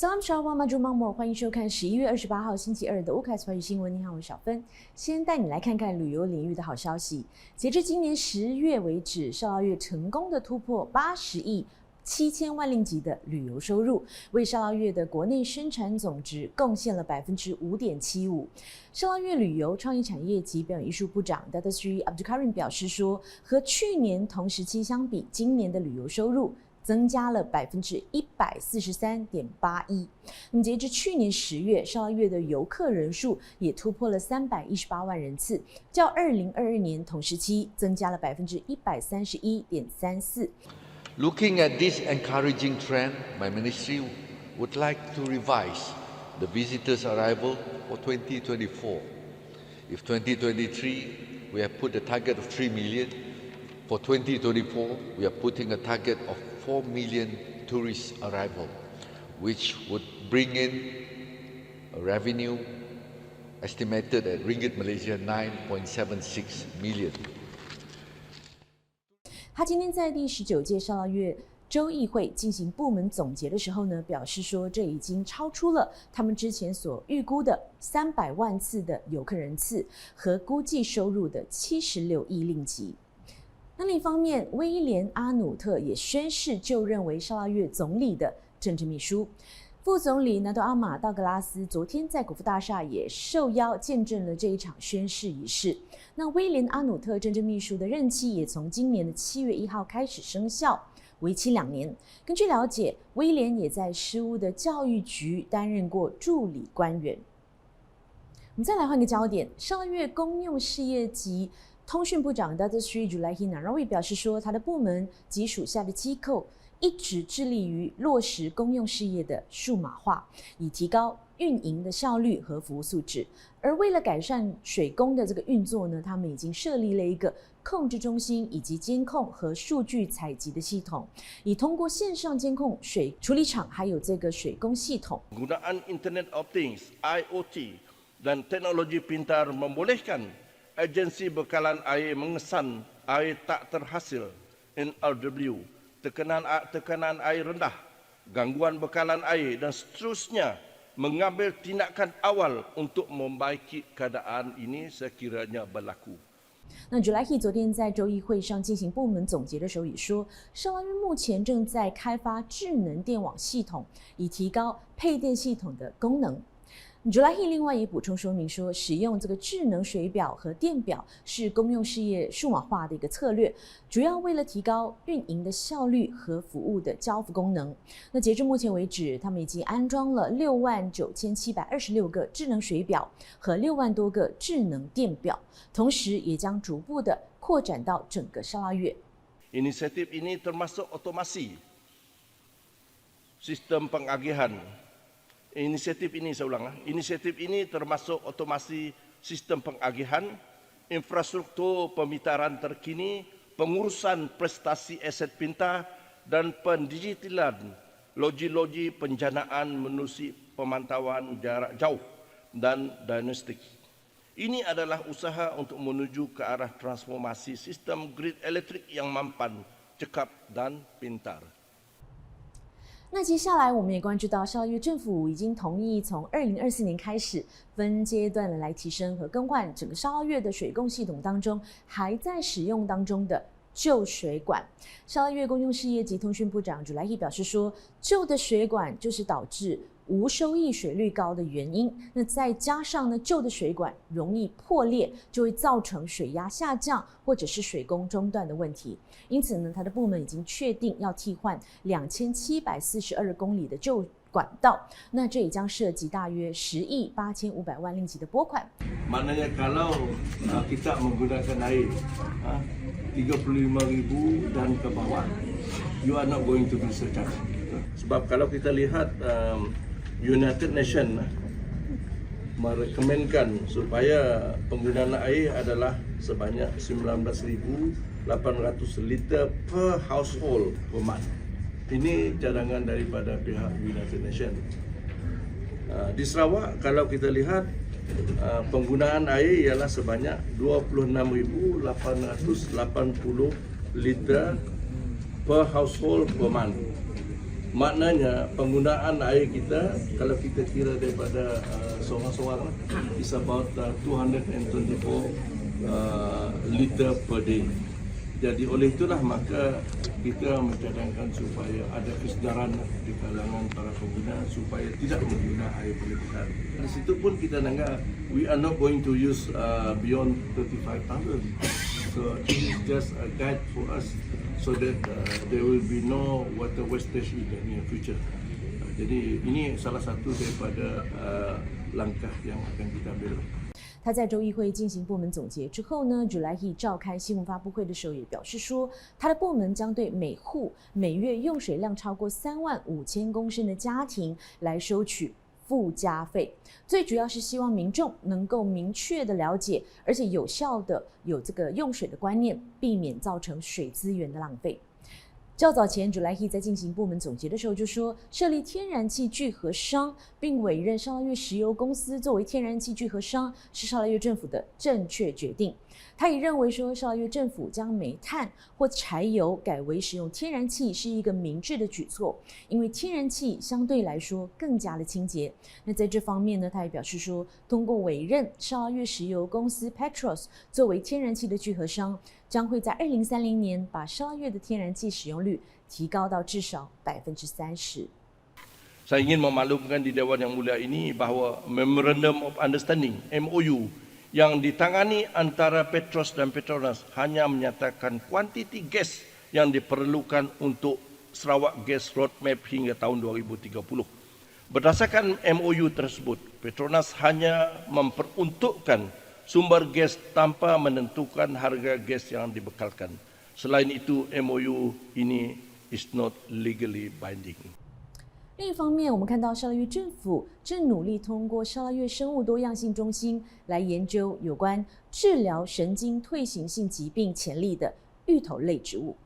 Salam Shalom Maju Mamor，欢迎收看11月28号星期二的乌凯斯华语新闻。你好，我是小芬。先带你来看看旅游领域的好消息。截至今年10月为止，绍劳越成功的突破80亿7000万令吉的旅游收入，为绍劳越的国内生产总值贡献了5.75%。绍劳越旅游创意产业及表演艺术部长 Datuk Seri Abdul Karim 表示说，和去年同时期相比，今年的旅游收入增加了143.81%。那么截至去年10月，绍劳越的游客人数也突破了318万人次，较2022年同时期增加了131.34%。Looking at this encouraging trend, my ministry would like to revise the visitors' arrival for 2024. If 2023 we have put a target of 3 million, for 2024 we are putting a target of 4 million tourist arrival, which would bring in a revenue estimated at Ringgit Malaysia 9.76 million. 他今天在第19届绍劳越州议会进行部门总结的时候呢，表示说这已经超出了他们之前所预估的300万次的游客人次和估计收入的76亿令吉。那另一方面，威廉阿努特也宣誓就任为绍劳越总理的政治秘书。副总理拿多阿玛道格拉斯昨天在国父大厦也受邀见证了这一场宣誓仪式。那威廉阿努特政治秘书的任期也从今年的7月1号开始生效，为期2年。根据了解，威廉也在失务的教育局担任过助理官员。我们再来换个焦点，绍劳越公用事业及通讯部长 Datuk Seri Julaihi Narawi 表示说，他的部门及属下的机构一直致力于落实公用事业的数码化，以提高运营的效率和服务素质。而为了改善水工的这个运作呢，他们已经设立了一个控制中心以及监控和数据采集的系统，以通过线上监控水处理厂还有这个水工系统。Penggunaan Internet of Things (IoT) dan teknologi pintar membolehkan agensi bekalan air mengesan air tak terhasil (NRW), tekanan air rendah, gangguan bekalan air dan seterusnya, mengambil tindakan awal untuk membaiki keadaan ini sekiranya berlaku. 那 Julaihi 昨天在州议会上进行部门总结的时候也说，绍劳越目前正在开发智能电网系统，以提高配电系统的功能。Julaihi 另外也补充说明说，使用这个智能水表和电表是公用事业数码化的一个策略，主要为了提高运营的效率和服务的交付功能。那截至目前为止，他们已经安装了69726个智能水表和6万多个智能电表，同时也将逐步的扩展到整个绍劳越。Inisiatif ini termasuk otomasi sistem pengagihan. Inisiatif ini termasuk otomasi sistem pengagihan, infrastruktur pemitaran terkini, pengurusan prestasi aset pintar dan pendigitalan loji-loji penjanaan menerusi pemantauan jarak jauh dan diagnostik. Ini adalah usaha untuk menuju ke arah transformasi sistem grid elektrik yang mampan, cekap dan pintar. 那接下来我们也关注到，绍劳越政府已经同意从2024年开始，分阶段的来提升和更换整个绍劳越的水供系统当中还在使用当中的旧水管。绍劳越公用事业及通讯部长 Julaihi 表示说，旧的水管就是导致无收益水率高的原因。那再加上呢，旧的水管容易破裂，就会造成水压下降或者是水供中断的问题。因此呢，他的部门已经确定要替换2742公里的旧管道，那这也将涉及大约10亿8500万令吉的拨款。Maknanya kalau kita menggunakan air 35,000 dan ke bawah, you are not going to be surcharged. Sebab kalau kita lihat United Nations merekomenkan supaya penggunaan air adalah sebanyak 19,800 liter per household per month. Ini cadangan daripada pihak United Nations. Di Sarawak kalau kita lihat penggunaan air ialah sebanyak 26,880 liter per household per month. Maknanya penggunaan air kita, kalau kita kira daripada seorang-seorang, is about 224 liter per day. Jadi oleh itulah maka kita mencadangkan supaya ada kesedaran di kalangan para pengguna supaya tidak menggunakan air berlebihan. Di situ pun kita nanggap we are not going to use beyond 35,000. So this is just a guide for us so that there will be no water wastage in the near future. Jadi ini salah satu daripada langkah yang akan kita ambil.他在州议会进行部门总结之后呢，Julaihi召开新闻发布会的时候也表示说，他的部门将对每户每月用水量超过35000公升的家庭来收取附加费，最主要是希望民众能够明确的了解，而且有效的有这个用水的观念，避免造成水资源的浪费。较早前 Julaihi 在进行部门总结的时候就说，设立天然气聚合商，并委任沙拉越石油公司作为天然气聚合商，是沙拉越政府的正确决定。他也认为说，沙拉越政府将煤炭或柴油改为使用天然气是一个明智的举措，因为天然气相对来说更加的清洁。那在这方面呢，他也表示说，通过委任沙拉越石油公司 Petros 作为天然气的聚合商，将会在2030年把沙拉越的天然气使用率提高到至少30%。Saya ingin memaklumkan di Dewan Yang Mulia ini bahawa Memorandum of Understanding (MOU) yang ditangani antara Petros dan Petronas hanya menyatakan kuantiti gas yang diperlukan untuk Sarawak Gas Roadmap hingga tahun 2030. Berdasarkan MOU tersebut, Petronas hanya memperuntukkan sumber gas tanpa menentukan harga gas yang dibekalkan. Selain itu, MOU ini is not legally binding. 另一方面，我们看到沙拉越政府正努力通过沙拉越生物多样性中心来研究有关治疗神经退行性疾病潜力的芋头类植物。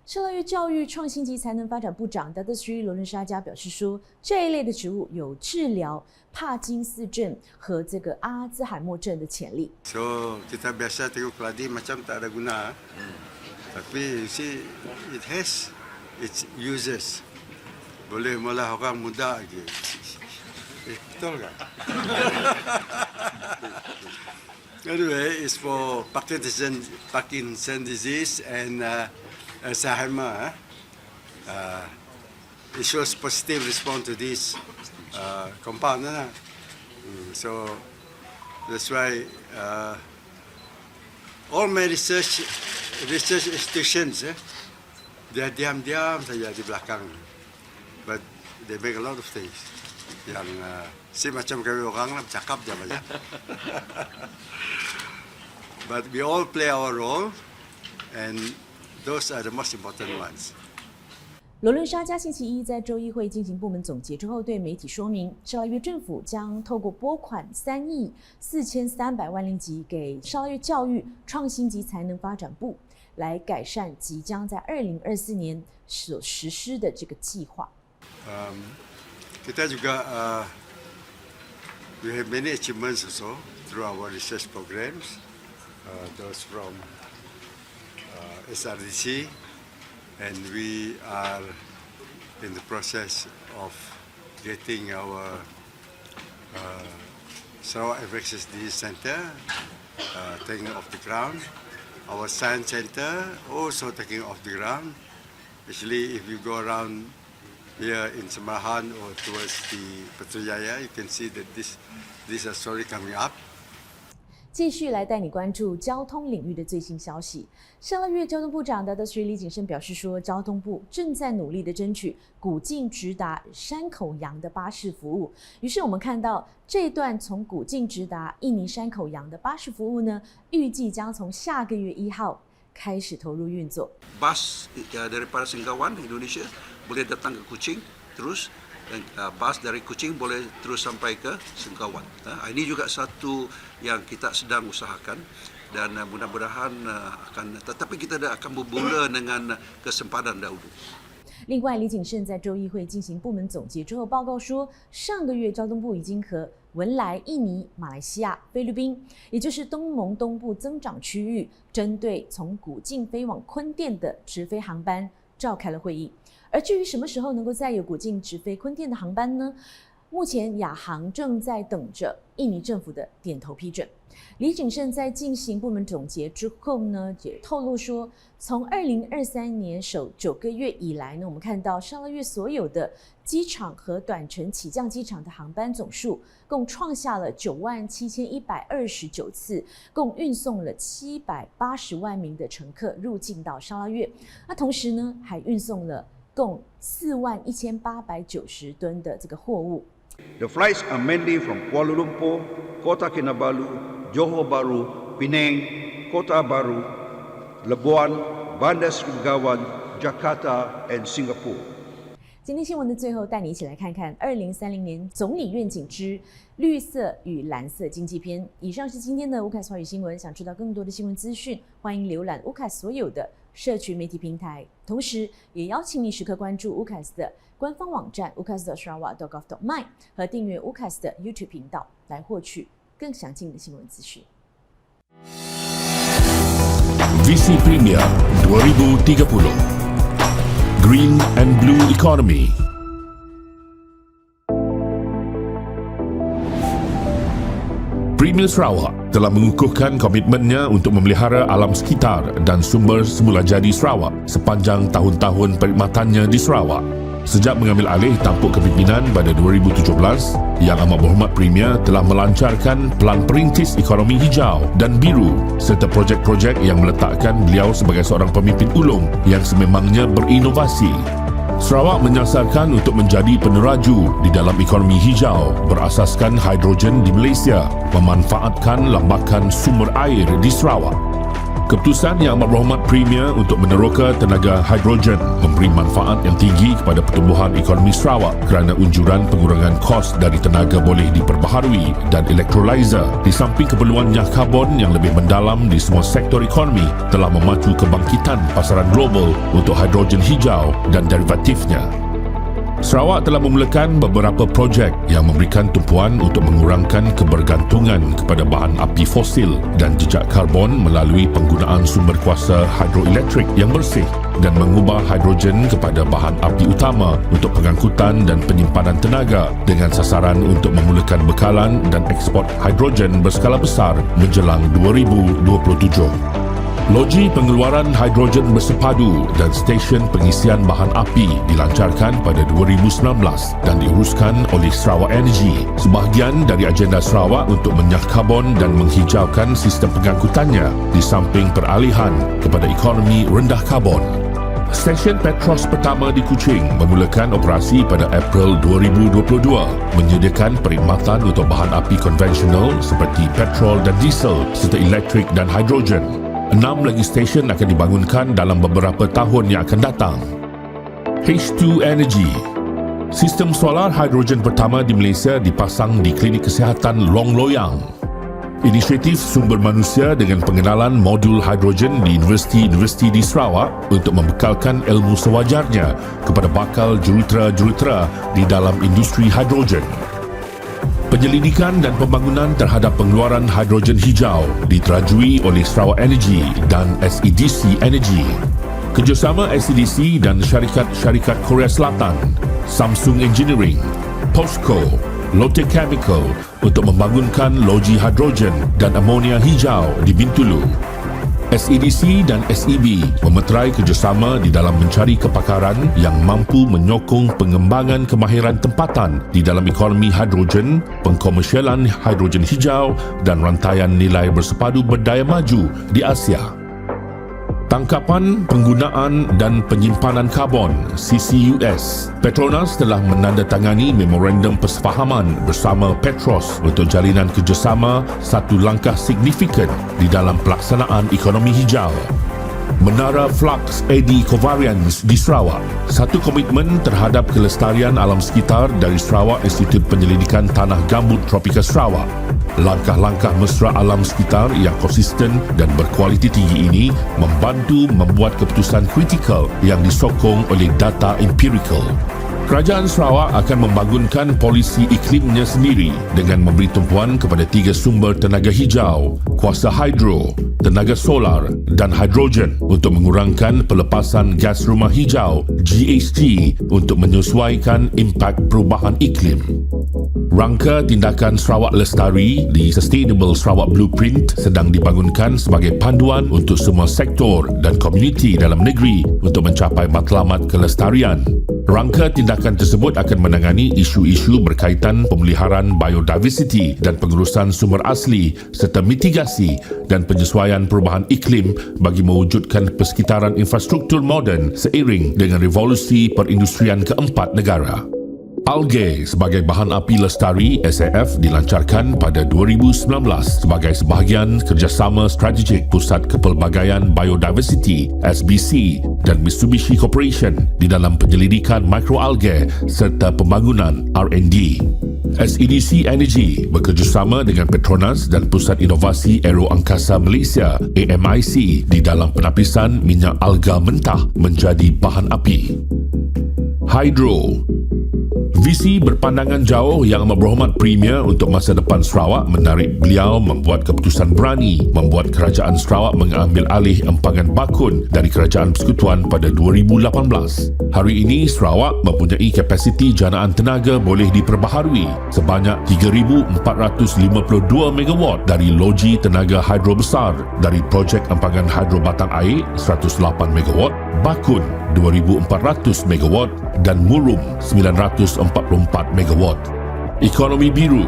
沙拉越教育创新及才能发展部长达特斯里罗伦沙加表示说，这一类的植物有治疗帕金斯症和这个阿兹海默症的潜力。So kita biasa tengok keladi macam tak ada guna, tapi you see it has its uses. Boleh malah orang muda lagi. Betul kan? Anyway, it's for Parkinson disease and Alzheimer. It shows positive response to this compound. So that's why all my research institutions, dia diam-diam saja di belakang. But they make a lot of things. Yang si macam kami orang lah bercakap je banyak. But we all play our role, and those are the most important ones. 罗伦沙加星期一在州议会进行部门总结之后，对媒体说明，沙拉越政府将透过拨款3亿4300万令吉给沙拉越教育创新及才能发展部，来改善即将在2024年所实施的这个计划。Kita juga we have many achievements also through our research programs. Those from SRDC, and we are in the process of getting our Sarawak Infectious Disease Center taking off the ground. Our science center also taking off the ground. Actually, if you go around here in Sembarahan or towards the Putrajaya, you can see that these are slowly coming up. 继续来带你关注交通领域的最新消息。沙拉越交通部长达特斯里李景胜表示说，交通部正在努力的争取古晋直达山口洋的巴士服务。于是我们看到这段从古晋直达印尼山口洋的巴士服务呢，预计将从下个月1号开始投入运作。Bus daripada Singkawan Indonesia boleh datang ke Kuching terus, dan bus dari Kuching boleh terus sampai ke Singkawan. Ini juga satu yang kita sedang usahakan, dan mudah-mudahan akan, tetapi kita akan bermula dengan kesempadan dahulu. 另外，李景胜在州议会进行部门总结之后报告说，上个月交通部已经和文莱、印尼、马来西亚、菲律宾，也就是东盟东部增长区域，针对从古晋飞往坤甸的直飞航班召开了会议。而至于什么时候能够再有国境直飞坤甸的航班呢？目前亚航正在等着印尼政府的点头批准。李景胜在进行部门总结之后呢，也透露说，从2023年首9个月以来呢，我们看到沙捞越所有的机场和短程起降机场的航班总数共创下了97129次，共运送了780万名的乘客入境到沙捞越。那同时呢，还运送了共41890吨的这个货物。The flights are mainly from Kuala Lumpur, Kota Kinabalu, Johor Bahru, Penang, Kota Baru, Labuan, Bandar Seri Begawan, Jakarta and Singapore. 今天新闻的最后，带你一起来看看2030年总理愿景之绿色与蓝色经济篇。以上是今天的UCAS华语新闻。想知道更多的新闻资讯，欢迎浏览UCAS所有的社群媒体平台，同时也邀请你时刻关注UCAS的官方网站 ucas.sarawak.gov.my 和订阅UCAS的 YouTube 频道，来获取更详尽的新闻资讯。Visi Premier 2030 Green and Blue Economy. Premier Sarawak telah mengukuhkan komitmennya untuk memelihara alam sekitar dan sumber semula jadi Sarawak sepanjang tahun-tahun perkhidmatannya di Sarawak. Sejak mengambil alih tampuk kepimpinan pada 2017, Yang Amat Berhormat Premier telah melancarkan Pelan Perintis Ekonomi Hijau dan Biru serta projek-projek yang meletakkan beliau sebagai seorang pemimpin ulung yang sememangnya berinovasi. Sarawak menyasarkan untuk menjadi peneraju di dalam ekonomi hijau berasaskan hidrogen di Malaysia, memanfaatkan lambakan sumber air di Sarawak. Keputusan Yang Amat Berhormat Premier untuk meneroka tenaga hidrogen memberi manfaat yang tinggi kepada pertumbuhan ekonomi Sarawak kerana unjuran pengurangan kos dari tenaga boleh diperbaharui dan elektrolyzer di samping keperluan nyah karbon yang lebih mendalam di semua sektor ekonomi telah memacu kebangkitan pasaran global untuk hidrogen hijau dan derivatifnya. Sarawak telah memulakan beberapa projek yang memberikan tumpuan untuk mengurangkan kebergantungan kepada bahan api fosil dan jejak karbon melalui penggunaan sumber kuasa hidroelektrik yang bersih dan mengubah hidrogen kepada bahan api utama untuk pengangkutan dan penyimpanan tenaga dengan sasaran untuk memulakan bekalan dan ekspor hidrogen berskala besar menjelang 2027. Loji pengeluaran hidrogen bersepadu dan stesen pengisian bahan api dilancarkan pada 2019 dan diuruskan oleh Sarawak Energy, sebahagian dari agenda Sarawak untuk menyah karbon dan menghijaukan sistem pengangkutannya di samping peralihan kepada ekonomi rendah karbon. Stesen Petros pertama di Kuching memulakan operasi pada April 2022, menyediakan perkhidmatan untuk bahan api konvensional seperti petrol dan diesel serta elektrik dan hidrogen. 6 lagi stesen akan dibangunkan dalam beberapa tahun yang akan datang. H2 Energy. Sistem solar hidrogen pertama di Malaysia dipasang di Klinik Kesihatan Long Loyang. Inisiatif sumber manusia dengan pengenalan modul hidrogen di universiti-universiti di Sarawak untuk membekalkan ilmu sewajarnya kepada bakal jurutera-jurutera di dalam industri hidrogen. Penyelidikan dan pembangunan terhadap pengeluaran hidrogen hijau diterajui oleh Sarawak Energy dan SEDC Energy. Kerjasama SEDC dan syarikat-syarikat Korea Selatan, Samsung Engineering, POSCO, Lotte Chemical untuk membangunkan loji hidrogen dan amonia hijau di Bintulu. SEDC dan SEB memeterai kerjasama di dalam mencari kepakaran yang mampu menyokong pengembangan kemahiran tempatan di dalam ekonomi hidrogen, pengkomersialan hidrogen hijau dan rantaian nilai bersepadu berdaya maju di Asia. Tangkapan Penggunaan dan Penyimpanan Karbon CCUS. Petronas telah menandatangani memorandum persefahaman bersama Petros untuk jalinan kerjasama satu langkah signifikan di dalam pelaksanaan ekonomi hijau. Menara Flux AD Covariance di Sarawak, satu komitmen terhadap kelestarian alam sekitar dari Sarawak Institut Penyelidikan Tanah Gambut Tropika Sarawak. Langkah-langkah mesra alam sekitar yang konsisten dan berkualiti tinggi ini membantu membuat keputusan kritikal yang disokong oleh data empirikal. Kerajaan Sarawak akan membangunkan polisi iklimnya sendiri dengan memberi tumpuan kepada 3 sumber tenaga hijau, kuasa hidro, tenaga solar dan hidrogen untuk mengurangkan pelepasan gas rumah hijau GHG untuk menyesuaikan impak perubahan iklim. Rangka tindakan Sarawak Lestari di Sustainable Sarawak Blueprint sedang dibangunkan sebagai panduan untuk semua sektor dan komuniti dalam negeri untuk mencapai matlamat kelestarian. Rangka tindakan tersebut akan menangani isu-isu berkaitan pemeliharaan biodiversity dan pengurusan sumber asli serta mitigasi dan penyesuaian perubahan iklim bagi mewujudkan persekitaran infrastruktur moden seiring dengan revolusi perindustrian keempat negara. Algae sebagai bahan api lestari SAF dilancarkan pada 2019 sebagai sebahagian kerjasama strategik Pusat Kepelbagaian Biodiversity SBC dan Mitsubishi Corporation di dalam penyelidikan mikroalgae serta pembangunan R&D. SEDC Energy bekerjasama dengan Petronas dan Pusat Inovasi Aero Angkasa Malaysia AMIC di dalam penapisan minyak alga mentah menjadi bahan api. Hydro. Visi berpandangan jauh Yang Amat Berhormat Premier untuk masa depan Sarawak menarik beliau membuat keputusan berani membuat Kerajaan Sarawak mengambil alih empangan bakun dari Kerajaan Persekutuan pada 2018. Hari ini Sarawak mempunyai kapasiti janaan tenaga boleh diperbaharui sebanyak 3,452 megawatt dari loji tenaga hidro besar dari projek empangan hidro batang air 108 megawatt, bakun 2,400 megawatt dan murum 944 megawatt. Ekonomi biru.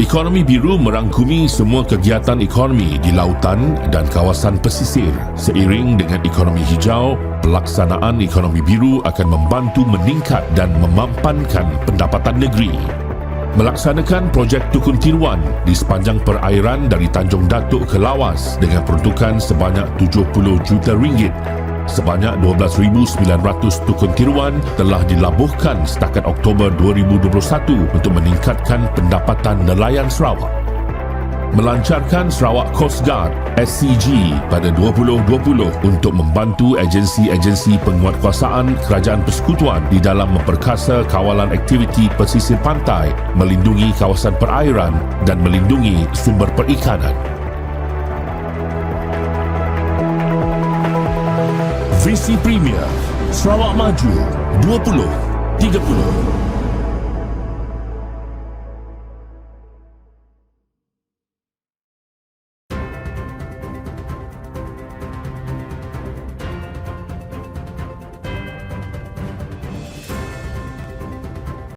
Ekonomi biru merangkumi semua kegiatan ekonomi di lautan dan kawasan pesisir. Seiring dengan ekonomi hijau, pelaksanaan ekonomi biru akan membantu meningkat dan memampankan pendapatan negeri. Melaksanakan projek Tukun Tiruan di sepanjang perairan dari Tanjung Datuk ke Lawas dengan peruntukan sebanyak 70 juta ringgit. Sebanyak 12,900 tukun tiruan telah dilabuhkan setakat Oktober 2021 untuk meningkatkan pendapatan nelayan Sarawak. Melancarkan Sarawak Coast Guard SCG pada 2020 untuk membantu agensi-agensi penguatkuasaan Kerajaan Persekutuan di dalam memperkasa kawalan aktiviti pesisir pantai, melindungi kawasan perairan dan melindungi sumber perikanan. Visi Premier Sarawak Maju 2030.